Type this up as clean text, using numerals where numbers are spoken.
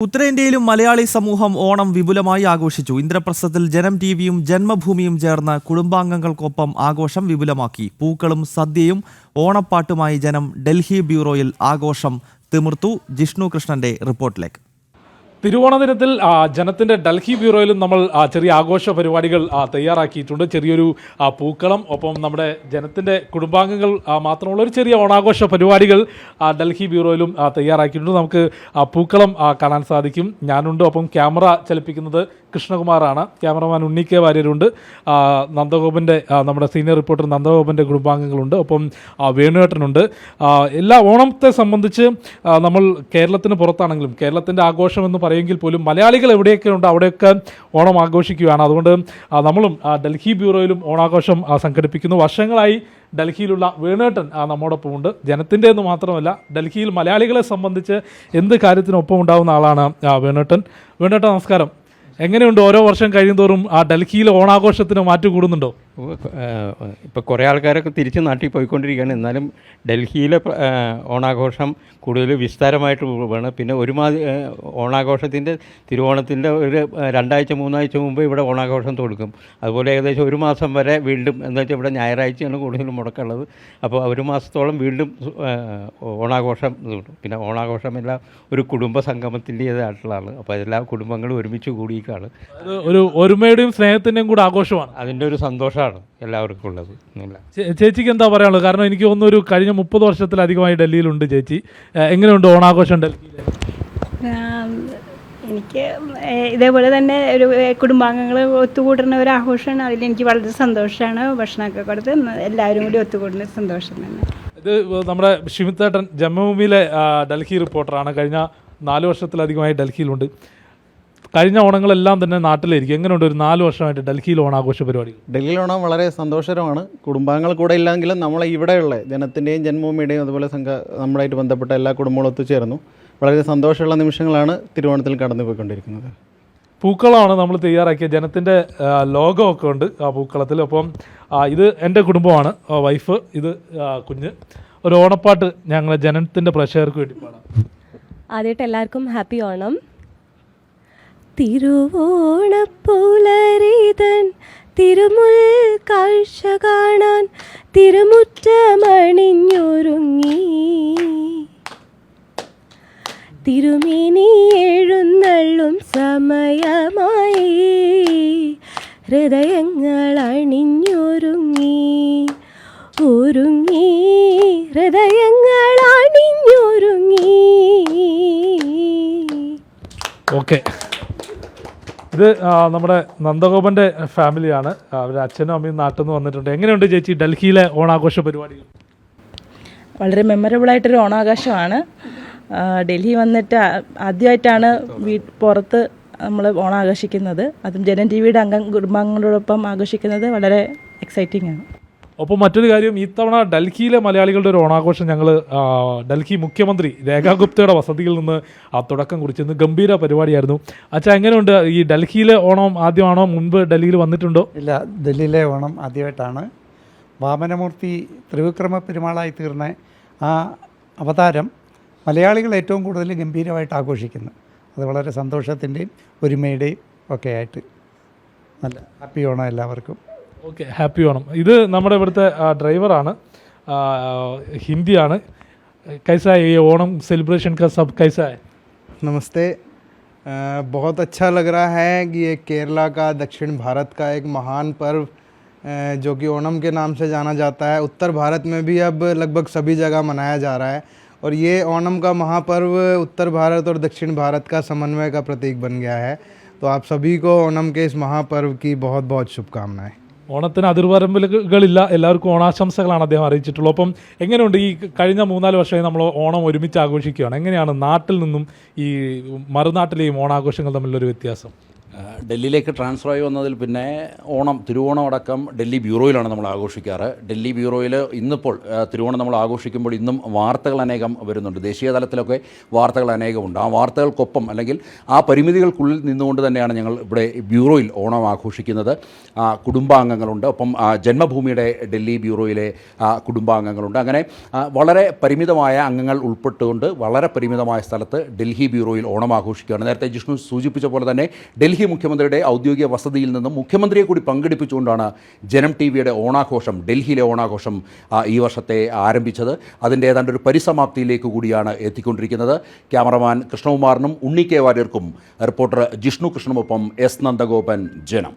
ഉത്തരേന്ത്യയിലും മലയാളി സമൂഹം ഓണം വിപുലമായി ആഘോഷിച്ചു. ഇന്ദ്രപ്രസ്ഥത്തിൽ ജനം ടിവിയും ജന്മഭൂമിയും ചേർന്ന് കുടുംബാംഗങ്ങൾക്കൊപ്പം ആഘോഷം വിപുലമാക്കി. പൂക്കളും സദ്യയും ഓണപ്പാട്ടുമായി ജനം ഡൽഹി ബ്യൂറോയിൽ ആഘോഷം തിമിർത്തു. ജിഷ്ണു കൃഷ്ണന്റെ റിപ്പോർട്ടിലേക്ക്. തിരുവോണ ദിനത്തിൽ ജനത്തിൻ്റെ ഡൽഹി ബ്യൂറോയിലും നമ്മൾ ചെറിയ ആഘോഷ പരിപാടികൾ തയ്യാറാക്കിയിട്ടുണ്ട്. ചെറിയൊരു പൂക്കളം, ഒപ്പം നമ്മുടെ ജനത്തിൻ്റെ കുടുംബാംഗങ്ങൾ മാത്രമുള്ള ഒരു ചെറിയ ഓണാഘോഷ പരിപാടികൾ ഡൽഹി ബ്യൂറോയിലും തയ്യാറാക്കിയിട്ടുണ്ട്. നമുക്ക് പൂക്കളം കാണാൻ സാധിക്കും. ഞാനുണ്ട്, ഒപ്പം ക്യാമറ ചലിപ്പിക്കുന്നത് കൃഷ്ണകുമാറാണ്. ക്യാമറമാൻ ഉണ്ണി കെ വാര്യരുണ്ട്. നന്ദഗോപൻ്റെ നമ്മുടെ സീനിയർ റിപ്പോർട്ടർ നന്ദഗോപൻ്റെ കുടുംബാംഗങ്ങളുണ്ട്. ഒപ്പം വേണുവേട്ടനുണ്ട്. എല്ലാ ഓണത്തെ സംബന്ധിച്ച് നമ്മൾ കേരളത്തിന് പുറത്താണെങ്കിലും കേരളത്തിൻ്റെ ആഘോഷം എന്ന് പറയുമെങ്കിൽ പോലും മലയാളികൾ എവിടെയൊക്കെ ഉണ്ട് അവിടെയൊക്കെ ഓണം ആഘോഷിക്കുകയാണ്. അതുകൊണ്ട് നമ്മളും ഡൽഹി ബ്യൂറോയിലും ഓണാഘോഷം സംഘടിപ്പിക്കുന്നു. വർഷങ്ങളായി ഡൽഹിയിലുള്ള വേണുവേട്ടൻ നമ്മോടൊപ്പം ഉണ്ട്. ജനത്തിൻ്റെ എന്ന് മാത്രമല്ല, ഡൽഹിയിൽ മലയാളികളെ സംബന്ധിച്ച് എന്ത് കാര്യത്തിനൊപ്പം ഉണ്ടാകുന്ന ആളാണ് വേണുവേട്ടൻ. വേണുവേട്ടൻ നമസ്കാരം. എങ്ങനെയുണ്ട് ഓരോ വർഷം കഴിയുന്തോറും ഡൽഹിയിൽ ഓണാഘോഷത്തിന് മാറ്റം കൂടുന്നുണ്ടോ? ഇപ്പോൾ കുറേ ആൾക്കാരൊക്കെ തിരിച്ച് നാട്ടിൽ പോയിക്കൊണ്ടിരിക്കുകയാണ്. എന്നാലും ഡൽഹിയിലെ ഓണാഘോഷം കൂടുതൽ വിസ്താരമായിട്ട് വേണം. പിന്നെ ഓണാഘോഷത്തിൻ്റെ തിരുവോണത്തിൻ്റെ ഒരു 2 ആഴ്ച 3 ആഴ്ച മുമ്പ് ഇവിടെ ഓണാഘോഷം തുടങ്ങും. അതുപോലെ ഏകദേശം 1 മാസം വരെ വീണ്ടും, എന്താ വെച്ചാൽ ഇവിടെ ഞായറാഴ്ചയാണ് കൂടുതലും മുടക്കുള്ളത്. അപ്പോൾ 1 മാസത്തോളം വീണ്ടും ഓണാഘോഷം ഇതുണ്ട്. പിന്നെ ഓണാഘോഷമെല്ലാം ഒരു കുടുംബ സംഗമത്തിൻ്റേതായിട്ടുള്ളതാണ്. അപ്പോൾ എല്ലാ കുടുംബങ്ങളും ഒരുമിച്ച് കൂടിയിട്ടാണ് ഒരു ഒരുമയുടെയും സ്നേഹത്തിൻ്റെയും കൂടെ ആഘോഷമാണ്. അതിൻ്റെ ഒരു സന്തോഷമാണ് എല്ലാവർക്കും ഉള്ളത്. ചേച്ചിക്ക് എന്താ പറയാനുള്ളത്? കാരണം എനിക്ക് തോന്നുന്നു ഒരു കഴിഞ്ഞ 30 വർഷത്തിലധികമായി ഡൽഹിയിലുണ്ട് ചേച്ചി. എങ്ങനെയുണ്ട് ഓണാഘോഷം ഡൽഹിയിൽ? എനിക്ക് ഇതേപോലെ തന്നെ ഒരു കുടുംബാംഗങ്ങൾ ഒത്തുകൂടുന്ന ഒരു ആഘോഷമാണ്. അതിലെനിക്ക് വളരെ സന്തോഷമാണ്. ഭക്ഷണമൊക്കെ കൊടുത്ത് എല്ലാവരും കൂടി ഒത്തുകൂടുന്ന സന്തോഷം തന്നെ. ഇത് നമ്മുടെ ഷിമിത്തേട്ടൻ ജന്മഭൂമിയിലെ ഡൽഹി റിപ്പോർട്ടറാണ്. കഴിഞ്ഞ 4 വർഷത്തിലധികമായി ഡൽഹിയിലുണ്ട്. കഴിഞ്ഞ ഓണങ്ങളെല്ലാം തന്നെ നാട്ടിലായിരിക്കും. എങ്ങനെയുണ്ട് ഒരു 4 വർഷമായിട്ട് ഡൽഹിയിൽ ഓണാഘോഷ പരിപാടി? ഡൽഹിയിൽ ഓണം വളരെ സന്തോഷകരമാണ്. കുടുംബാംഗങ്ങൾ കൂടെ ഇല്ലെങ്കിലും നമ്മളെ ഇവിടെയുള്ള ജനത്തിൻ്റെയും ജന്മഭൂമിയുടെയും അതുപോലെ നമ്മളായിട്ട് ബന്ധപ്പെട്ട എല്ലാ കുടുംബങ്ങളും ഒത്തുചേർന്നു. വളരെ സന്തോഷമുള്ള നിമിഷങ്ങളാണ് തിരുവോണത്തിൽ കടന്നു പോയിക്കൊണ്ടിരിക്കുന്നത്. പൂക്കളമാണ് നമ്മൾ തയ്യാറാക്കിയ. ജനത്തിൻ്റെ ലോഗമൊക്കെ ഉണ്ട് ആ പൂക്കളത്തിൽ. അപ്പം ഇത് എൻ്റെ കുടുംബമാണ്, വൈഫ്, ഇത് കുഞ്ഞ്. ഒരു ഓണപ്പാട്ട് ഞങ്ങൾ ജനത്തിൻ്റെ പ്രേക്ഷകർക്ക് വേണ്ടി പാടാം. ആദ്യമായിട്ട് എല്ലാവർക്കും ഹാപ്പി ഓണം. തിരുവോണപ്പുലരിതൻ തിരുമുൽ കാഴ്ച കാണാൻ തിരുമുറ്റമണിഞ്ഞൊരുങ്ങി, തിരുമേനി എഴുന്നള്ളും സമയമായി ഹൃദയങ്ങൾ അണിഞ്ഞൊരുങ്ങി, ഒരുങ്ങി ഹൃദയങ്ങൾ അണിഞ്ഞൊരുങ്ങി. ഓക്കെ, ഇത് നമ്മുടെ നന്ദഗോപൻ്റെ ഫാമിലിയാണ്. അവരുടെ അച്ഛനും അമ്മയും നാട്ടിൽ നിന്ന് വന്നിട്ടുണ്ട്. എങ്ങനെയുണ്ട് ചേച്ചി ഡൽഹിയിലെ ഓണാഘോഷ പരിപാടികൾ? വളരെ മെമ്മറബിളായിട്ടൊരു ഓണാഘോഷമാണ്. ഡൽഹി വന്നിട്ട് ആദ്യമായിട്ടാണ് പുറത്ത് നമ്മൾ ഓണാഘോഷിക്കുന്നത്. അതും ജനം ടി വിയുടെ കുടുംബാംഗങ്ങളോടൊപ്പം ആഘോഷിക്കുന്നത് വളരെ എക്സൈറ്റിംഗ് ആണ്. ഒപ്പം മറ്റൊരു കാര്യം, ഇത്തവണ ഡൽഹിയിലെ മലയാളികളുടെ ഒരു ഓണാഘോഷം ഞങ്ങൾ ഡൽഹി മുഖ്യമന്ത്രി രേഖാ ഗുപ്തയുടെ വസതിയിൽ നിന്ന് തുടക്കം കുറിച്ചിരുന്നു. ഗംഭീര പരിപാടിയായിരുന്നു. അച്ഛാ, എങ്ങനെയുണ്ട് ഈ ഡൽഹിയിലെ ഓണം? ആദ്യമാണോ, മുൻപ് ഡൽഹിയിൽ വന്നിട്ടുണ്ടോ? ഇല്ല, ഡൽഹിയിലെ ഓണം ആദ്യമായിട്ടാണ്. വാമനമൂർത്തി ത്രിവിക്രമ പെരുമാളായി തീർന്ന ആ അവതാരം മലയാളികൾ ഏറ്റവും കൂടുതൽ ഗംഭീരമായിട്ട് ആഘോഷിക്കുന്നു. അത് വളരെ സന്തോഷത്തിൻ്റെയും ഒരുമയുടെയും ഒക്കെ ആയിട്ട് നല്ല ഹാപ്പി ഓണം എല്ലാവർക്കും. Okay, happy Onam. ഇത് നമ്മുടെ ഇവിടുത്തെ ഡ്രൈവറാണ്, ഹിന്ദിയാണ്. कैसा है ये ओणम सेलिब्रेशन का सब कैसा है? नमस्ते। बहुत अच्छा लग रहा है कि ये केरला का, दक्षिण भारत का एक महान पर्व जो कि ओणम के नाम से जाना जाता है, उत्तर भारत में भी अब लगभग सभी जगह मनाया जा रहा है। और ये ओणम का महापर्व उत्तर भारत और दक्षिण भारत का समन्वय का प्रतीक बन गया है। तो आप सभी को ओणम के इस महापर्व की बहुत बहुत शुभकामनाएं। ഓണത്തിന് അതിർവരമ്പുകളില്ല, എല്ലാവർക്കും ഓണാശംസകളാണ് അദ്ദേഹം അറിയിച്ചിട്ടുള്ളത്. അപ്പം എങ്ങനെയുണ്ട് ഈ കഴിഞ്ഞ 3-4 വർഷമായി നമ്മൾ ഓണം ഒരുമിച്ച് ആഘോഷിക്കുകയാണ്. എങ്ങനെയാണ് നാട്ടിൽ നിന്നും ഈ മറുനാട്ടിലെയും ഓണാഘോഷങ്ങൾ തമ്മിലൊരു വ്യത്യാസം? ഡൽഹിയിലേക്ക് ട്രാൻസ്ഫർ ആയി വന്നതിൽ പിന്നെ തിരുവോണം അടക്കം ഡൽഹി ബ്യൂറോയിലാണ് നമ്മൾ ആഘോഷിക്കാറ്. ഡൽഹി ബ്യൂറോയിൽ ഇന്നിപ്പോൾ തിരുവോണം നമ്മൾ ആഘോഷിക്കുമ്പോൾ ഇന്നും വാർത്തകൾ അനേകം വരുന്നുണ്ട്. ദേശീയ തലത്തിലൊക്കെ വാർത്തകൾ അനേകമുണ്ട്. ആ വാർത്തകൾക്കൊപ്പം അല്ലെങ്കിൽ ആ പരിമിതികൾക്കുള്ളിൽ നിന്നുകൊണ്ട് തന്നെയാണ് ഞങ്ങൾ ഇവിടെ ബ്യൂറോയിൽ ഓണം ആഘോഷിക്കുന്നത്. കുടുംബാംഗങ്ങളുണ്ട്, ഒപ്പം ജന്മഭൂമിയുടെ ഡൽഹി ബ്യൂറോയിലെ കുടുംബാംഗങ്ങളുണ്ട്. അങ്ങനെ വളരെ പരിമിതമായ അംഗങ്ങൾ ഉൾപ്പെട്ടുകൊണ്ട് വളരെ പരിമിതമായ സ്ഥലത്ത് ഡൽഹി ബ്യൂറോയിൽ ഓണം ആഘോഷിക്കുകയാണ്. നേരത്തെ ജിഷ്ണു സൂചിപ്പിച്ച പോലെ തന്നെ ഡൽഹി മുഖ്യമന്ത്രിയുടെ ഔദ്യോഗിക വസതിയിൽ നിന്നും മുഖ്യമന്ത്രിയെ കൂടി പങ്കെടുപ്പിച്ചുകൊണ്ടാണ് ജനം ടി വിയുടെ ഓണാഘോഷം, ഡൽഹിയിലെ ഓണാഘോഷം ഈ വർഷത്തെ ആരംഭിച്ചത്. അതിൻ്റെ ഏതാണ്ട് ഒരു പരിസമാപ്തിയിലേക്ക് കൂടിയാണ് എത്തിക്കൊണ്ടിരിക്കുന്നത്. ക്യാമറമാൻ കൃഷ്ണകുമാറിനും ഉണ്ണി കെ വാര്യർക്കും റിപ്പോർട്ടർ ജിഷ്ണു കൃഷ്ണനൊപ്പം എസ് നന്ദഗോപൻ, ജനം.